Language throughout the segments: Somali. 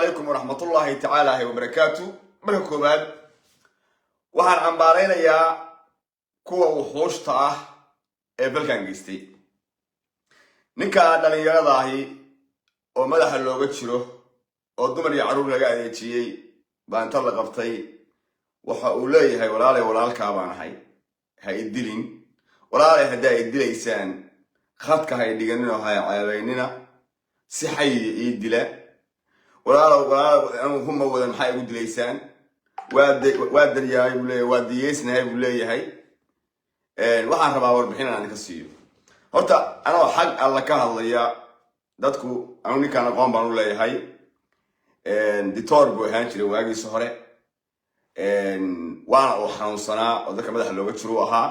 عليكم ورحمة الله تعالى وبركاته. مركب كوباد waxaan cambaaraynayaa kuwa wuxuushta ah ee balkan geystay. Ninka dhalinyarada ahi oo madaxa looga jiro oo dumar iyo caruur laga adeejiyay baa inta la qabtay waxa uu leeyahay walaalka baan ahay ha idilin walaalay hadaa idilaysaan khadka ha dhiganin oo ha caabaynina si xay idila walaal huma wadan maxay ugu dilaysaan وادر يا يبلي واديسنا هاي بلي هاي waxaan rabaa warbixin aan ka siiyo horta ana xaq alla ka hadlaya dadku anu ninkaan aqoon baan u leeyahay dictor buu ahaan jiray waagiisa hore waana oo xanuunsanaa oo dadka madaxa looga jiro ahaa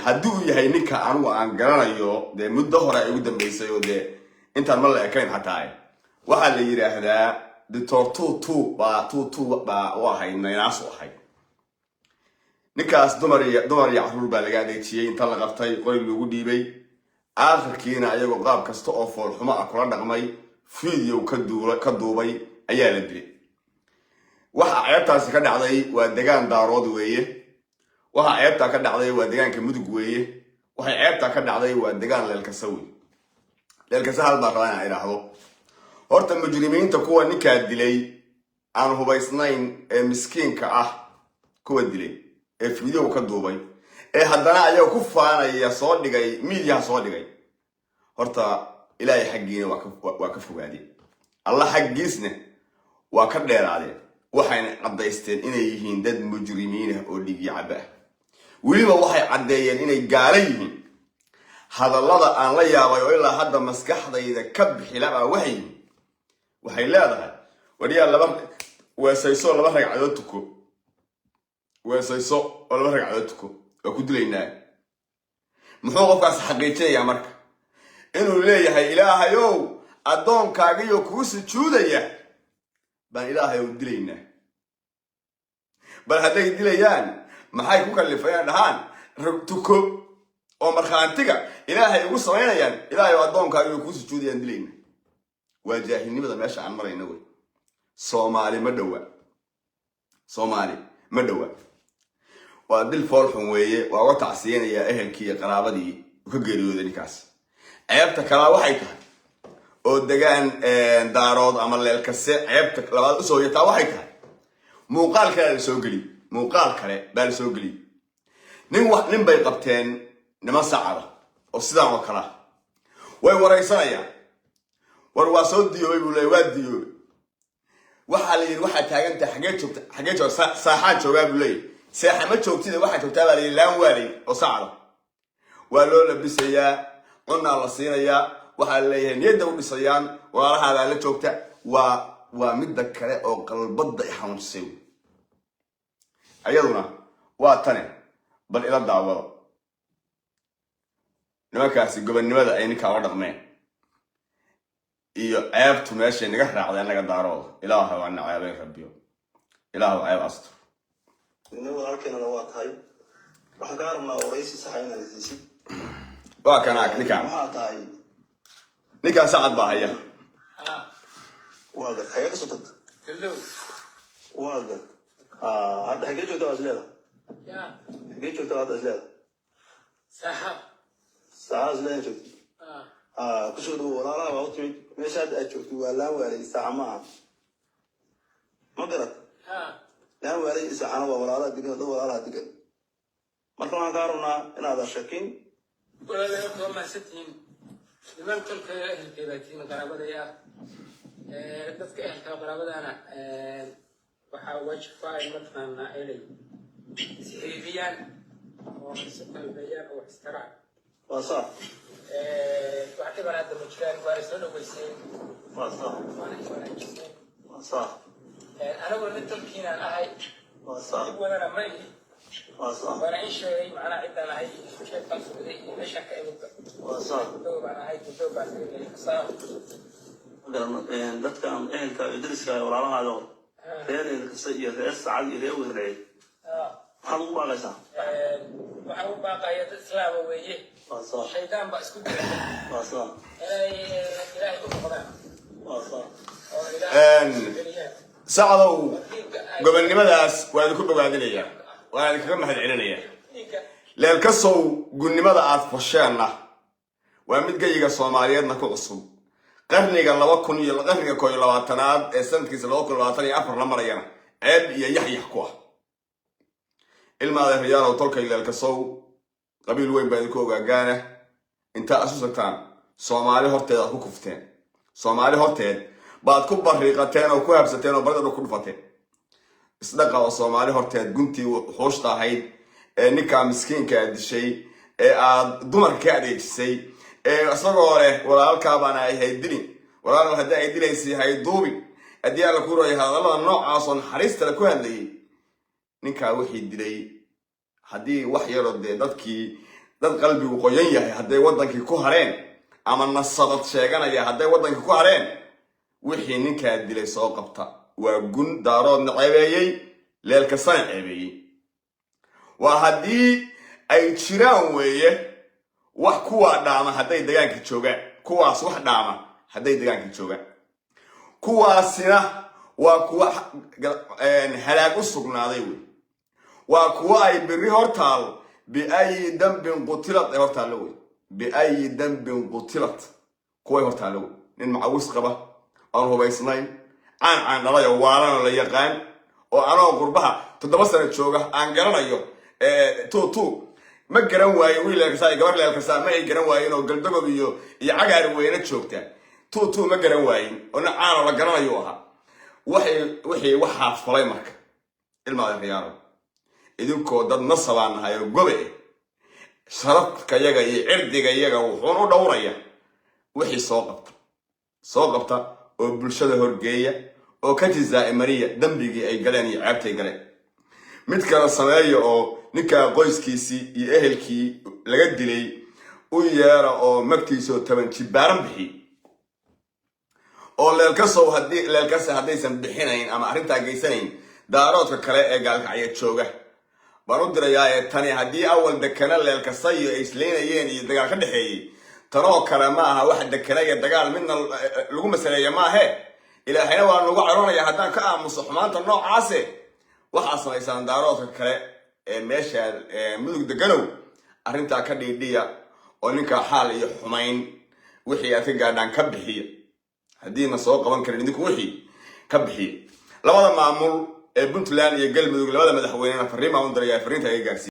haddii uu yahay ninka anigu aan garanayo dee muddo hore ay ugu dambeysay oo dee intaan ma la ekayn xataa waxaa la yiraahdaa dictor tu ba wahay naynaas wahay ninkaas dumar iyo caruur baa laga adeejiyay inta la qabtay qori lagu dhiibay aakhirkiina ayagoo qaab kasta oo fool xumo ah kula dhaqmay video ka duubay ayaa la dilay waxa ceebtaasi ka dhacday waa deegaan daarood weeye waxa ceebta ka dhacday waa deegaanka mudug weeye waxa ceebta ka dhacday waa deegaan leelkasawi leelkasa hal baa rabaa inaan iraahdo horta mujrimiinta kuwa ninka dilay aan hubaysnayn ee miskiinka ah kuwa dilay ee video ka duubay ee haddana ayaga ku faanaya soo dhigay media soo dhigay horta ilaahay xaqiina waa ka fogaadey allah xaqiisna waa ka dheeraadeen waxayna cadaysteen inay yihiin dad mujrimiin ah oo dhigi caba waliba waxay cadeeyeen inay gaala yihiin hadallada aan la yaabay oo ilaa hadda maskaxdayda ka bixilaba waxay leedahay wariyaa laba weesayso laba ragcadood tuko weesayso oo laba ragcadood tuko oo ku dilaynaa muxuu qofkaas xaqiijinayaa marka inuu leeyahay ilaahayow adoonkaaga iyo kugu sujuudaya baan ilaahayow dilaynaa bal hadday dilayaan maxay ku kalifayaan dhahaan tuko oo markhaantiga ilaahay ugu samaynayaan ilaahayow adoonkaaga iyo kugu sujuudayaan dilaynaa waa jaahilnimada meesha aan marayna wey Soomaali ma dhawa waa dil fool xun weeye waa uga tacsiyanaya ehelkii iyo qaraabadii ka geeriyooday ninkaas ceebta kala waxay tahay oo degaan daarood ama leelkase ceebta labaad u soo yeetaa waxay tahay muuqaal kale baa la soo geli nin bay qabteen nima saacada oo sidaan oo kala way waraysanayaan war waa soo diyoobay buu leeyahay waa diyoobay waxa la yiri waxa taaganta xagee joogta saaxaan joogaa buu leeyahay saaxa ma joogtida waxa joogtaa baa la yiri laan waalay oo saacada waa loo labisayaa cunna la siinayaa waxa la leeyahay niyada u dhisayaan walaalahaada la joogta waa mid kale oo qalbada xanuunsay ayaduna waa tane bal ila daawado nimankaasi gobonnimada ay ninka la dhaqmeen iyo ceebtu meesha naga raacday anaga daarooda ilaahay waa nacaabay rabbiyo ilaahay ceeb astur inuu halkeena waa tahay waxa ka armaa waraysi saxayna lisiisi waa kana waxa tahay ninka saacad baa haya waa xaga ka soo tagtay waa hadda xaga joogto asleeda xaga joogto asleeda saxa asleeda kusoo dhawo walaalaha waa u timid meesha hadda aad joogto waa laan waalay saaca maaha ma garad laan waalay saacana waa walaalaha digan dad walaalaha digan marka waxaan kaa rabnaa inaadan shakin walaalaha waa mahadsantihiin niman kolka ehelkeedaatiin qaraabadaya dadka ehelka qaraabadana waxaa waajibka ay mataqaanaa inay isxiriiriyaan oo isqalbayaan oo istaraan waa sax waxaa dhiban hadda ma jiraan waa soo dhaweyseen waa sax waa sax anagoo nin tolkiinaan ahay waa sax dib wadana ma ihi waa sax waana in sheegay macnaa ciddaan ahay sheekaan sugday iyo meeshaan ka imidba waa sax guddow baan ahay guddow baan gelay kasaa dadkan ehelka idriska walaalahaado reer ehelkasa iyo reer sacad iyo reer wehreey maxaad ugu baaqaysaa waxaan u baaqaya dad islaama weeye shaydaan baa isku jira waa sax inay ilaahay u noqdaan waa sax sacdow gobonnimadaas waa idinku bogaadinaya waa idinkaga mahadcelinaya leelkasow gunnimada aad fasheenna waa mid gayiga Soomaaliyeedna ku cusub qarniga 2021 ee sanadkiisa 2024 la marayana ceeb iyo yaxyax ku ah ilmaada riyaal oo tolka leelkasow qabiil weyn baa idinku ogaagaana inta asusagtaan Soomaali horteeda ku kufteen Soomaali horteed baad ku bariiqateen oo ku habsateen oo barada ku dhufateen isdaqa oo Soomaali horteed guntii xooshta ahayd ee ninka miskiinka dishay ee aad dumarka adeegsay ee asagoo leh walaalka baan ahay dilin walaal haddii ay dilaysi hay duubi haddii aan ku rooyay hadalada noocaas oo naxariista ku hadlayay ninka wixii dilay haddii wax yar oo dad qalbigu qoyan yahay hadday wadankii ku hareen ama nasabad sheeganaya hadday wadankii ku hareen wixii ninka dilay soo qabta waa gun daarood naceebeeyay leelka san ceebeeyay waa haddii ay jiraan weeye wax kuwa dhaama hadday deegaanka joogaan kuwaas wax dhaama hadday deegaanka joogaan kuwaasina waa kuwa halaag u sugnaaday wey waa kuwa ay biri hortaal bi'ay dambin qutilat hortaal wey bi'ay dambin qutilat kuwa hortaal wey nin macawis qaba aan hubaysnayn aan dhalayo waalana la yaqaan oo anoo qurbaha 7 sano jooga aan garanayo ma garan waayo wiilka ay gabar leelka ma ay garan waayo inuu galdagob iyo cagaar weyna joogta ma garan waayo oo aan la garanayo aha waxa falay marka ilmaada riyaal idinkoo dad nasabaan hayo gobe sharafka yaga iyo cirdiga yaga wuxuu u dhowraya wixii soo qabta oo bulshada horgeeya oo ka jizaaimariya dambigii ay galeen iyo ceebtay galeen mid kala sameeyo oo ninka qoyskiisii iyo ehelkii laga dilay u yeera oo magtiisoo 10 jibaaran bixi oo leelkasow haddaysan bixinayn ama arrintaa geysanayn daaroodka kale ee gaalkacya jooga baan u dirayaa ee tani haddii awal dekana leelkasayo ay isleynayeen iyo dagaal ka dhexeeyey tanoo kale ma aha wax dekana iyo dagaal midna lagu masaleeya maahe ilaahayna waa nagu caroonaya haddaan ka aamuso xumaanta noocaase waxaa samaysaan daaroodka kale ee meesha mudug deganow arrintaa ka dhiidhiya oo ninka xaal iyo xumayn wixii aad ka gaadhaan ka bixiya haddiina soo qaban karin idinku wixii ka bixiya labada maamul ee Puntland iyo Galmudug labada madaxweynena fariin ma u dirayaa fariinta ay gaarsiiyay